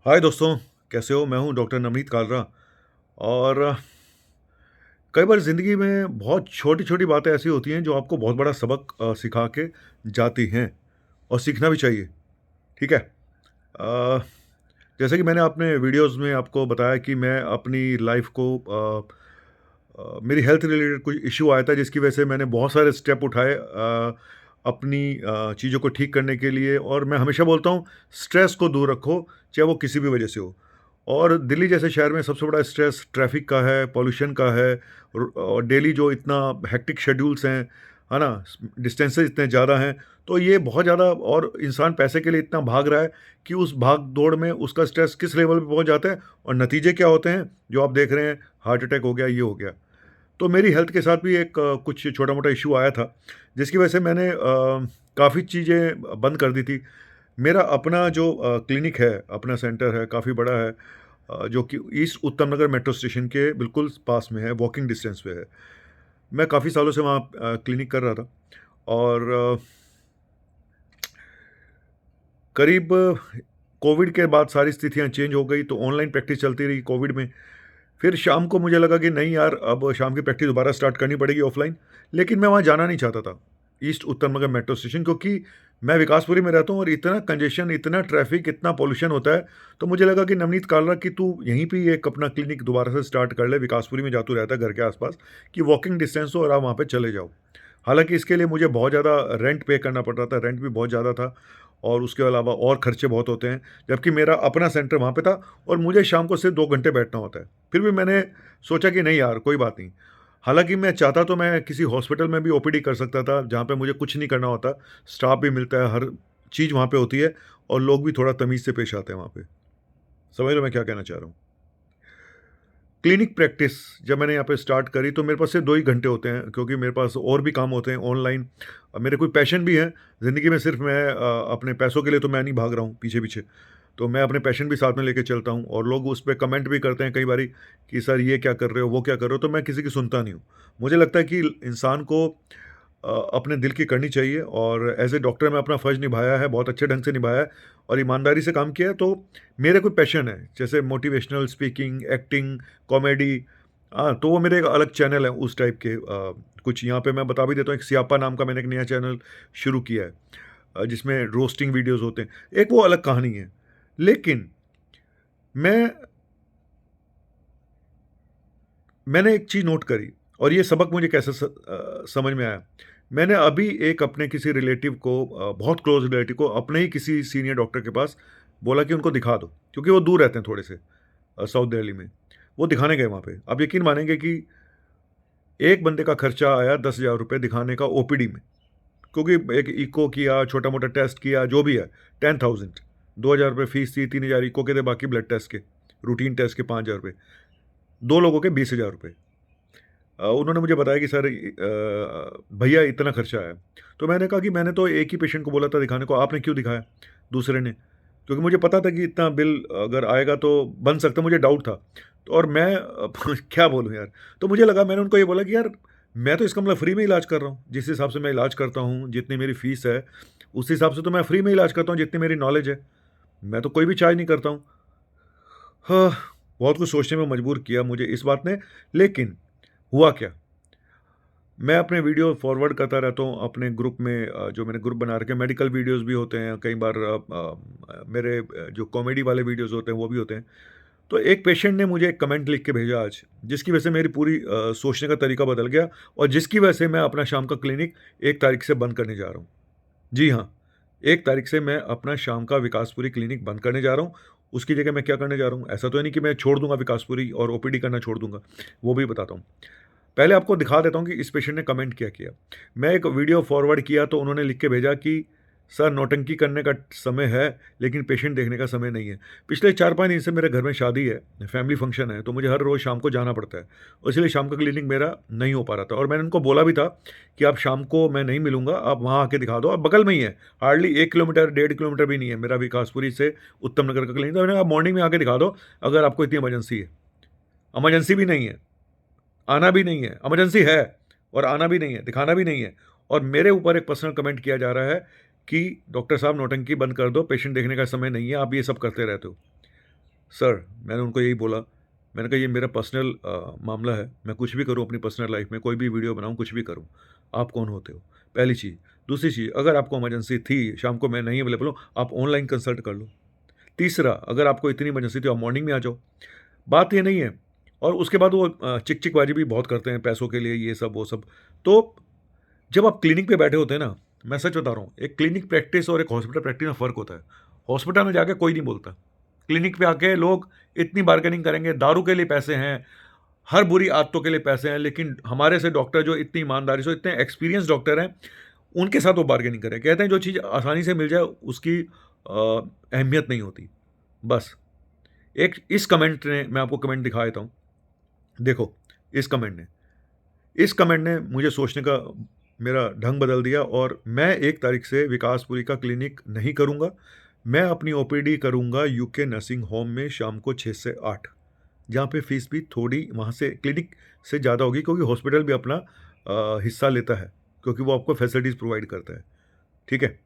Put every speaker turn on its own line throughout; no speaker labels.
हाय दोस्तों, कैसे हो? मैं हूँ डॉक्टर नवनीत कालरा और कई बार ज़िंदगी में बहुत छोटी-छोटी बातें ऐसी होती हैं जो आपको बहुत बड़ा सबक सिखा के जाती हैं और सीखना भी चाहिए, ठीक है? जैसे कि मैंने अपने वीडियोज़ में आपको बताया कि मैं अपनी लाइफ़ को मेरी हेल्थ रिलेटेड कोई इश्यू आया था जिसकी वजह से मैंने बहुत सारे स्टेप उठाए अपनी चीज़ों को ठीक करने के लिए और मैं हमेशा बोलता हूँ स्ट्रेस को दूर रखो, चाहे वो किसी भी वजह से हो। और दिल्ली जैसे शहर में सबसे बड़ा स्ट्रेस ट्रैफ़िक का है, पॉल्यूशन का है और डेली जो इतना हेक्टिक शेड्यूल्स हैं, है ना? डिस्टेंसेस इतने ज़्यादा हैं, तो ये बहुत ज़्यादा और इंसान पैसे के लिए इतना भाग रहा है कि उस भाग-दौड़ में उसका स्ट्रेस किस लेवल पे पहुँच जाता है और नतीजे क्या होते हैं, जो आप देख रहे हैं, हार्ट अटैक हो गया, ये हो गया। तो मेरी हेल्थ के साथ भी एक कुछ छोटा-मोटा इश्यू आया था, जिसकी वजह से मैंने काफ़ी चीज़ें बंद कर दी थी। मेरा अपना जो क्लिनिक है, अपना सेंटर है, काफ़ी बड़ा है जो कि ईस्ट उत्तम नगर मेट्रो स्टेशन के बिल्कुल पास में है, वॉकिंग डिस्टेंस पे है। मैं काफ़ी सालों से वहाँ क्लिनिक कर रहा था और करीब कोविड के बाद सारी स्थितियाँ चेंज हो गई, तो ऑनलाइन प्रैक्टिस चलती रही कोविड में। फिर शाम को मुझे लगा कि नहीं यार, अब शाम की प्रैक्टिस दोबारा स्टार्ट करनी पड़ेगी ऑफ़लाइन, लेकिन मैं वहाँ जाना नहीं चाहता था, ईस्ट उत्तम नगर मेट्रो स्टेशन क्योंकि मैं विकासपुरी में रहता हूँ और इतना कंजेशन, इतना ट्रैफ़िक, इतना पॉल्यूशन होता है, तो मुझे लगा कि नवनीत कालरा कि तू यहीं पे ही एक अपना क्लिनिक दोबारा से स्टार्ट कर ले, विकासपुरी में जहाँ तू रहता है घर के आस-पास, कि वॉकिंग डिस्टेंस हो और आप वहाँ पे चले जाओ। हालाँकि इसके लिए मुझे बहुत ज़्यादा रेंट पे करना पड़ रहा था, रेंट भी बहुत ज़्यादा था और उसके अलावा और खर्चे बहुत होते हैं, जबकि मेरा अपना सेंटर वहाँ पे था और मुझे शाम को सिर्फ़ 2 घंटे बैठना होता है। फिर भी मैंने सोचा कि नहीं यार, कोई बात नहीं। हालाँकि मैं चाहता तो मैं किसी हॉस्पिटल में भी ओपीडी कर सकता था, जहाँ पे मुझे कुछ नहीं करना होता, स्टाफ भी मिलता है, हर चीज़ वहाँ पे होती है और लोग भी थोड़ा तमीज़ से पेश आते हैं वहाँ पे। समझ रहे हो मैं क्या कहना चाह रहा हूँ? क्लिनिक प्रैक्टिस जब मैंने यहाँ पे स्टार्ट करी तो मेरे पास सिर्फ 2 ही घंटे होते हैं क्योंकि मेरे पास और भी काम होते हैं ऑनलाइन। मेरे कोई पैशन भी है ज़िंदगी में, सिर्फ मैं अपने पैसों के लिए तो मैं नहीं भाग रहा हूँ पीछे-पीछे। तो मैं अपने पैशन भी साथ में लेके चलता हूँ और लोग उस पे कमेंट भी करते हैं कई बारी कि सर ये क्या कर रहे हो, वो क्या कर रहे हो? तो मैं किसी की सुनता नहीं हूँ। मुझे लगता है कि इंसान को अपने दिल की करनी चाहिए और एज़ ए डॉक्टर मैं अपना फ़र्ज़ निभाया है, बहुत अच्छे ढंग से निभाया है और ईमानदारी से काम किया है। तो मेरा कोई पैशन है, जैसे मोटिवेशनल स्पीकिंग, एक्टिंग, कॉमेडी, तो वो मेरे एक अलग चैनल है उस टाइप के। कुछ यहाँ पे मैं बता भी देता हूँ, एक सियापा नाम का मैंने एक नया चैनल शुरू किया है जिसमें रोस्टिंग वीडियोज़ होते हैं। एक वो अलग कहानी है। लेकिन मैं मैंने एक चीज़ नोट करी और ये सबक मुझे कैसे समझ में आया। मैंने अभी एक अपने किसी रिलेटिव को, बहुत क्लोज़ रिलेटिव को, अपने ही किसी सीनियर डॉक्टर के पास बोला कि उनको दिखा दो, क्योंकि वो दूर रहते हैं थोड़े से, साउथ दिल्ली में। वो दिखाने गए वहाँ पे। आप यकीन मानेंगे कि एक बंदे का खर्चा आया ₹10,000 दिखाने का ओपीडी में, क्योंकि एक इको किया, छोटा-मोटा टेस्ट किया, जो भी है, 10,000। ₹2,000 फीस थी, 3,000 इको के थे, बाकी ब्लड टेस्ट के, रूटीन टेस्ट के ₹5,000। 2 लोगों के ₹20,000। उन्होंने मुझे बताया कि सर भैया इतना खर्चा आया। तो मैंने कहा कि मैंने तो एक ही पेशेंट को बोला था दिखाने को, आपने क्यों दिखाया दूसरे ने? क्योंकि मुझे पता था कि इतना बिल अगर आएगा तो बन सकता, मुझे डाउट था। तो और मैं क्या बोलूँ यार? तो मुझे लगा, मैंने उनको ये बोला कि यार मैं तो इसका मतलब फ्री में इलाज कर रहा हूँ। जिस हिसाब से मैं इलाज करता हूँ, जितनी मेरी फ़ीस है, उस हिसाब से तो मैं फ्री में इलाज करता हूँ जितनी मेरी नॉलेज है। मैं तो कोई भी चार्ज नहीं करता हूँ। हाँ, बहुत कुछ सोचने में मजबूर किया मुझे इस बात ने, लेकिन हुआ क्या? मैं अपने वीडियो फॉरवर्ड करता रहता हूँ अपने ग्रुप में, जो मैंने ग्रुप बना रखे हैं, मेडिकल वीडियोज़ भी होते हैं, कई बार मेरे जो कॉमेडी वाले वीडियोज़ होते हैं, वो भी होते हैं। तो एक पेशेंट ने मुझे एक कमेंट लिख के भेजा आज, जिसकी वजह से मेरी पूरी सोचने का तरीका बदल गया और जिसकी वजह से मैं अपना शाम का क्लिनिक 1 तारीख से बंद करने जा रहा हूँ। जी हाँ, 1 तारीख से मैं अपना शाम का विकासपुरी क्लिनिक बंद करने जा रहा हूँ। उसकी जगह मैं क्या करने जा रहा हूँ, ऐसा तो है नहीं कि मैं छोड़ दूँगा विकासपुरी और ओपीडी करना छोड़ दूँगा, वो भी बताता हूँ। पहले आपको दिखा देता हूँ कि इस पेशेंट ने कमेंट क्या किया। मैं एक वीडियो फॉरवर्ड किया तो उन्होंने लिख के भेजा कि सर नौटंकी करने का समय है, लेकिन पेशेंट देखने का समय नहीं है। पिछले 4-5 दिन से मेरे घर में शादी है, फैमिली फंक्शन है, तो मुझे हर रोज़ शाम को जाना पड़ता है। और इसलिए शाम का क्लिनिक मेरा नहीं हो पा रहा था और मैंने उनको बोला भी था कि आप शाम को मैं नहीं मिलूँगा, आप वहाँ आके दिखा दो, और बगल में ही है, हार्डली 1 किलोमीटर, 1.5 किलोमीटर भी नहीं है मेरा विकासपुरी से उत्तम नगर का क्लिनिक। तो मैंने कहा मॉर्निंग में आके दिखा दो, अगर आपको इतनी इमरजेंसी है। इमरजेंसी भी नहीं है, आना भी नहीं है, इमरजेंसी है और आना भी नहीं है, दिखाना भी नहीं है। और मेरे ऊपर एक पर्सनल कमेंट किया जा रहा है कि डॉक्टर साहब नौटंकी बंद कर दो, पेशेंट देखने का समय नहीं है, आप ये सब करते रहते हो। सर, मैंने उनको यही बोला, मैंने कहा ये मेरा पर्सनल मामला है, मैं कुछ भी करूँ अपनी पर्सनल लाइफ़ में, कोई भी वीडियो बनाऊँ, कुछ भी करूँ, आप कौन होते हो? पहली चीज़। दूसरी चीज़, अगर आपको इमरजेंसी थी, शाम को मैं नहीं अवेलेबल हूँ, आप ऑनलाइन कंसल्ट कर लो। तीसरा, अगर आपको इतनी इमरजेंसी थी, आप मॉर्निंग में आ जाओ। बात ये नहीं है। और उसके बाद वो चिक-चिकबाज़ी भी बहुत करते हैं पैसों के लिए, ये सब, वो सब। तो जब आप क्लिनिक पे बैठे होते हैं ना, मैं सच बता रहा हूँ, एक क्लिनिक प्रैक्टिस और एक हॉस्पिटल प्रैक्टिस में फ़र्क होता है। हॉस्पिटल में जाके कोई नहीं बोलता। क्लिनिक पे आके लोग इतनी बार्गेनिंग करेंगे, दारू के लिए पैसे हैं, हर बुरी आदतों के लिए पैसे हैं, लेकिन हमारे से डॉक्टर जो इतनी ईमानदारी से, इतने एक्सपीरियंस डॉक्टर हैं, उनके साथ वो बार्गेनिंग करें। कहते हैं जो चीज़ आसानी से मिल जाए उसकी अहमियत नहीं होती। बस, एक इस कमेंट ने, मैं आपको कमेंट दिखा देता हूँ। देखो, इस कमेंट ने मुझे सोचने का मेरा ढंग बदल दिया और मैं 1 तारीख से विकासपुरी का क्लिनिक नहीं करूँगा। मैं अपनी ओपीडी करूँगा यूके नर्सिंग होम में शाम को 6 से 8, जहाँ पे फ़ीस भी थोड़ी वहाँ से क्लिनिक से ज़्यादा होगी, क्योंकि हॉस्पिटल भी अपना हिस्सा लेता है, क्योंकि वो आपको फैसिलिटीज़ प्रोवाइड करता है। ठीक है?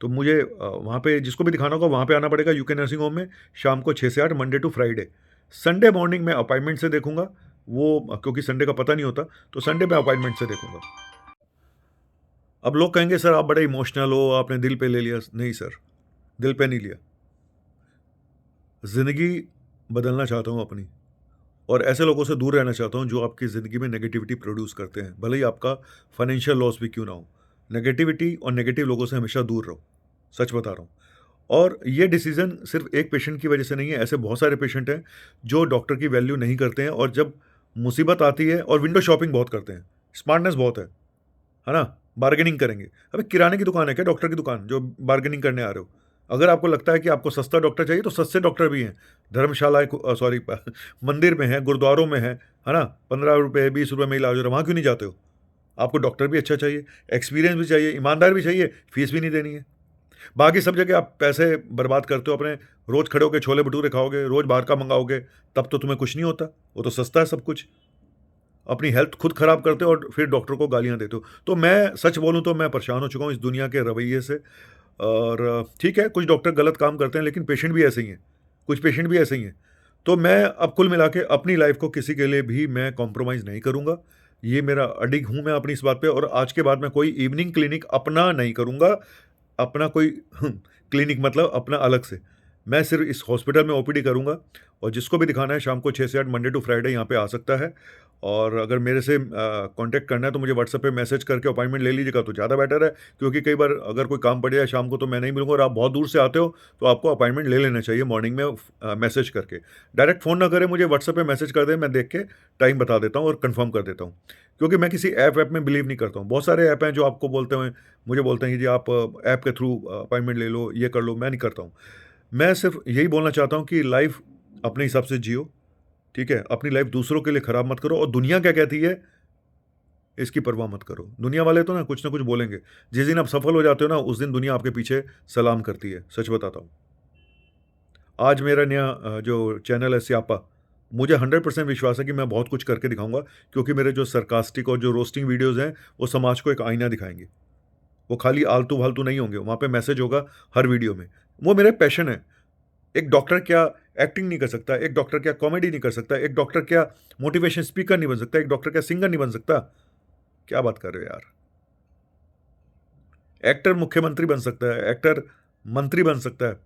तो मुझे वहाँ पे जिसको भी दिखाना होगा वहाँ पे आना पड़ेगा यूके नर्सिंग होम में, शाम को 6 से 8, Monday to Friday. Sunday morning मैं अपॉइंटमेंट से देखूँगा, वो क्योंकि संडे का पता नहीं होता, तो संडे मैं अपॉइंटमेंट से देखूँगा। अब लोग कहेंगे सर आप बड़े इमोशनल हो, आपने दिल पे ले लिया। नहीं सर, दिल पे नहीं लिया। ज़िंदगी बदलना चाहता हूँ अपनी, और ऐसे लोगों से दूर रहना चाहता हूँ जो आपकी ज़िंदगी में नेगेटिविटी प्रोड्यूस करते हैं, भले ही आपका फाइनेंशियल लॉस भी क्यों ना हो। नेगेटिविटी और नेगेटिव लोगों से हमेशा दूर रहो, सच बता रहा हूँ। और ये डिसीज़न सिर्फ़ एक पेशेंट की वजह से नहीं है, ऐसे बहुत सारे पेशेंट हैं जो डॉक्टर की वैल्यू नहीं करते हैं, और जब मुसीबत आती है, और विंडो शॉपिंग बहुत करते हैं, स्मार्टनेस बहुत है ना? बार्गेनिंग करेंगे। अबे किराने की दुकान है क्या डॉक्टर की दुकान, जो बार्गेनिंग करने आ रहे हो? अगर आपको लगता है कि आपको सस्ता डॉक्टर चाहिए, तो सस्ते डॉक्टर भी हैं। धर्मशालाएँ सॉरी मंदिर में हैं, गुरुद्वारों में हैं, है ना? ₹15 ₹20 में इलाज हो रहा है, वहाँ क्यों नहीं जाते हो? आपको डॉक्टर भी अच्छा चाहिए, एक्सपीरियंस भी चाहिए, ईमानदार भी चाहिए, फीस भी नहीं देनी है। बाकी सब जगह आप पैसे बर्बाद करते हो अपने, रोज़ खड़े होके छोले-भटूरे खाओगे, रोज़ बाहर का मँगाओगे, तब तो तुम्हें कुछ नहीं होता, वो तो सस्ता है सब कुछ। अपनी हेल्थ खुद खराब करते हो और फिर डॉक्टर को गालियाँ देते हो। तो मैं सच बोलूँ तो मैं परेशान हो चुका हूँ इस दुनिया के रवैये से, और ठीक है, कुछ डॉक्टर गलत काम करते हैं, लेकिन पेशेंट भी ऐसे ही हैं, कुछ पेशेंट भी ऐसे ही हैं। तो मैं अब कुल मिला के अपनी लाइफ़ को किसी के लिए भी मैं कॉम्प्रोमाइज़ नहीं करूँगा। ये मेरा अडिग हूँ मैं अपनी इस बात पे, और आज के बाद मैं कोई इवनिंग क्लिनिक अपना नहीं करूँगा। अपना कोई क्लिनिक मतलब अपना अलग से। मैं सिर्फ़ इस हॉस्पिटल में ओपीडी करूँगा, और जिसको भी दिखाना है शाम को 6 से 8, मंडे टू फ्राइडे यहाँ पे आ सकता है। और अगर मेरे से कॉन्टैक्ट करना है तो मुझे व्हाट्सएप पे मैसेज करके अपॉइंटमेंट ले लीजिएगा तो ज़्यादा बेटर है, क्योंकि कई बार अगर कोई काम पड़ जाए शाम को तो मैं नहीं मिलूँगा, और आप बहुत दूर से आते हो तो आपको अपॉइंटमेंट ले लेना चाहिए मॉर्निंग में, मैसेज करके। डायरेक्ट फ़ोन ना करें, मुझे व्हाट्सएप पे मैसेज कर दें, मैं देख के टाइम बता देता हूँ और कन्फर्म कर देता हूँ। क्योंकि मैं किसी ऐप में बिलीव नहीं करता हूँ। बहुत सारे ऐप हैं जो आपको बोलते हैं, मुझे बोलते हैं कि जी आप ऐप के थ्रू अपॉइंटमेंट ले लो, ये कर लो, मैं नहीं करता हूँ। मैं सिर्फ़ यही बोलना चाहता हूँ कि लाइफ़ अपने हिसाब से जियो, ठीक है? अपनी लाइफ़ दूसरों के लिए खराब मत करो, और दुनिया क्या कहती है, इसकी परवाह मत करो। दुनिया वाले तो ना कुछ बोलेंगे। जिस दिन आप सफल हो जाते हो ना, उस दिन दुनिया आपके पीछे सलाम करती है, सच बताता हूँ। आज मेरा नया जो चैनल है स्यापा, मुझे 100% विश्वास है कि मैं बहुत कुछ करके दिखाऊँगा, क्योंकि मेरे जो सार्कास्टिक और जो रोस्टिंग वीडियोज़ हैं, वो समाज को एक आईना दिखाएँगे। वो खाली आलतू-फालतू नहीं होंगे, वहाँ पे मैसेज होगा हर वीडियो में। वो मेरा पैशन है। एक डॉक्टर क्या एक्टिंग नहीं कर सकता, एक डॉक्टर क्या कॉमेडी नहीं कर सकता, एक डॉक्टर क्या मोटिवेशन स्पीकर नहीं बन सकता, एक डॉक्टर क्या सिंगर नहीं बन सकता? क्या बात कर रहे हो यार? एक्टर मुख्यमंत्री बन सकता है, एक्टर मंत्री बन सकता है।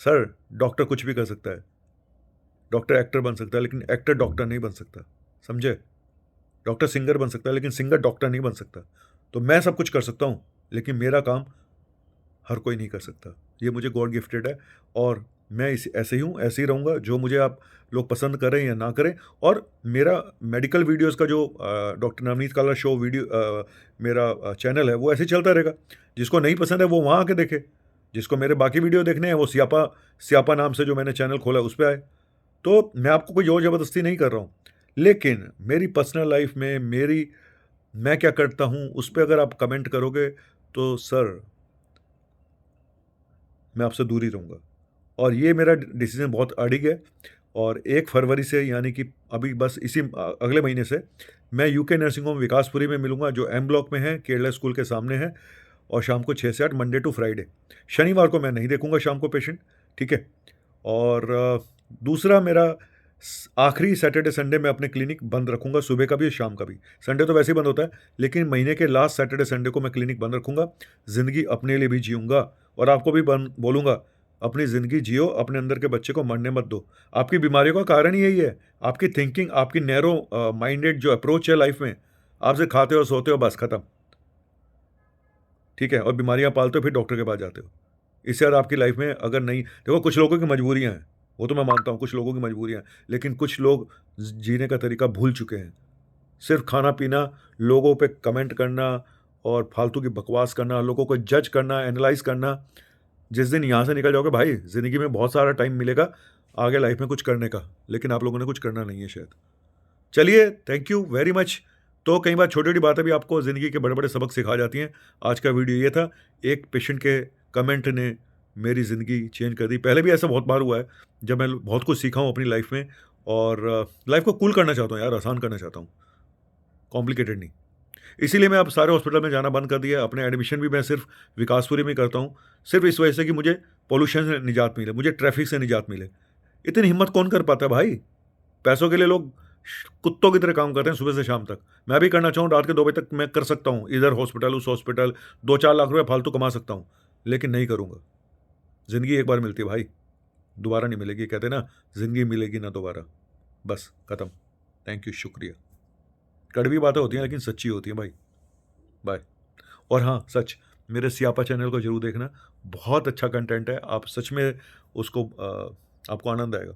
सर, डॉक्टर कुछ भी कर सकता है। डॉक्टर एक्टर बन सकता है, लेकिन एक्टर डॉक्टर नहीं बन सकता, समझे? डॉक्टर सिंगर बन सकता है, लेकिन सिंगर डॉक्टर नहीं बन सकता। तो मैं सब कुछ कर सकता हूँ, लेकिन मेरा काम हर कोई नहीं कर सकता। ये मुझे गॉड गिफ्टेड है, और मैं इस ऐसे ही हूँ, ऐसे ही रहूँगा। जो मुझे आप लोग पसंद करें या ना करें, और मेरा मेडिकल वीडियोज़ का जो डॉक्टर नवनीत काला शो वीडियो मेरा चैनल है, वो ऐसे ही चलता रहेगा। जिसको नहीं पसंद है वो वहाँ आके देखे। जिसको मेरे बाकी वीडियो देखने हैं वो स्यापा स्यापा नाम से जो मैंने चैनल खोला है उस पे आए। तो मैं आपको कोई ज़ोर ज़बरदस्ती नहीं कर रहा हूँ। लेकिन मेरी पर्सनल लाइफ़ में मैं क्या करता हूँ उस पे अगर आप कमेंट करोगे, तो सर मैं आपसे दूर ही रहूँगा। और ये मेरा डिसीज़न बहुत अडिग है, और 1 फरवरी से, यानी कि अभी बस अगले महीने से मैं यूके नर्सिंग होम विकासपुरी में मिलूँगा, जो एम ब्लॉक में है, केरला स्कूल के सामने है। और शाम को 6 से 8 मंडे टू फ्राइडे। शनिवार को मैं नहीं देखूँगा शाम को पेशेंट, ठीक है? और दूसरा मेरा आखिरी सैटरडे संडे मैं अपने क्लिनिक बंद रखूँगा, सुबह का भी और शाम का भी। संडे तो वैसे ही बंद होता है, लेकिन महीने के लास्ट सैटरडे संडे को मैं क्लिनिक बंद रखूँगा। ज़िंदगी अपने लिए भी जीऊँगा और आपको भी बोलूँगा, अपनी ज़िंदगी जियो, अपने अंदर के बच्चे को मरने मत दो। आपकी बीमारियों का कारण ही यही है, आपकी थिंकिंग, आपकी नैरो माइंडेड जो अप्रोच है लाइफ़ में, आप सिर्फ़ खाते हो, सोते हो, बस खत्म, ठीक है? और बीमारियाँ पालते हो, फिर डॉक्टर के पास जाते हो। इससे ज़्यादा आपकी लाइफ़ में अगर नहीं, देखो कुछ लोगों की मजबूरियाँ हैं, वो तो मैं मानता हूँ, कुछ लोगों की मजबूरियाँ हैं, लेकिन कुछ लोग जीने का तरीका भूल चुके हैं। सिर्फ़ खाना-पीना, लोगों पे कमेंट करना और फालतू की बकवास करना, लोगों को जज करना, एनालाइज़ करना। जिस दिन यहाँ से निकल जाओगे भाई, ज़िंदगी में बहुत सारा टाइम मिलेगा आगे लाइफ़ में कुछ करने का, लेकिन आप लोगों ने कुछ करना नहीं है शायद। चलिए, थैंक यू वेरी मच। तो कई बार छोटी-छोटी बातें भी आपको ज़िंदगी के बड़े-बड़े सबक सिखा जाती हैं। आज का वीडियो ये था, एक पेशेंट के कमेंट ने मेरी ज़िंदगी चेंज कर दी। पहले भी ऐसा बहुत बार हुआ है, जब मैं बहुत कुछ सीखा हूँ अपनी लाइफ़ में और लाइफ़ को कूल करना चाहता हूँ यार, आसान करना चाहता हूँ, कॉम्प्लिकेटेड नहीं। इसीलिए मैं अब सारे हॉस्पिटल में जाना बंद कर दिया है। अपने एडमिशन भी मैं सिर्फ़ विकासपुरी में ही करता हूँ, सिर्फ़ इस वजह से कि मुझे पॉल्यूशन से निजात मिले, मुझे ट्रैफ़िक से निजात मिले। इतनी हिम्मत कौन कर पाता है भाई? पैसों के लिए लोग कुत्तों की तरह काम करते हैं सुबह से शाम तक। मैं भी करना चाहूँ रात के 2 बजे तक मैं कर सकता हूँ। इधर हॉस्पिटल, उस हॉस्पिटल, 2-4 लाख रुपए फालतू कमा सकता हूँ, लेकिन नहीं करूँगा। ज़िंदगी एक बार मिलती है भाई, दोबारा नहीं मिलेगी। कहते हैं ना, ज़िंदगी मिलेगी ना दोबारा। बस खत्म। थैंक यू, शुक्रिया। कड़वी बातें होती हैं लेकिन सच्ची होती हैं भाई। बाय। और हाँ, सच, मेरे सियापा चैनल को ज़रूर देखना। बहुत अच्छा कंटेंट है। आप सच में उसको आपको आनंद आएगा।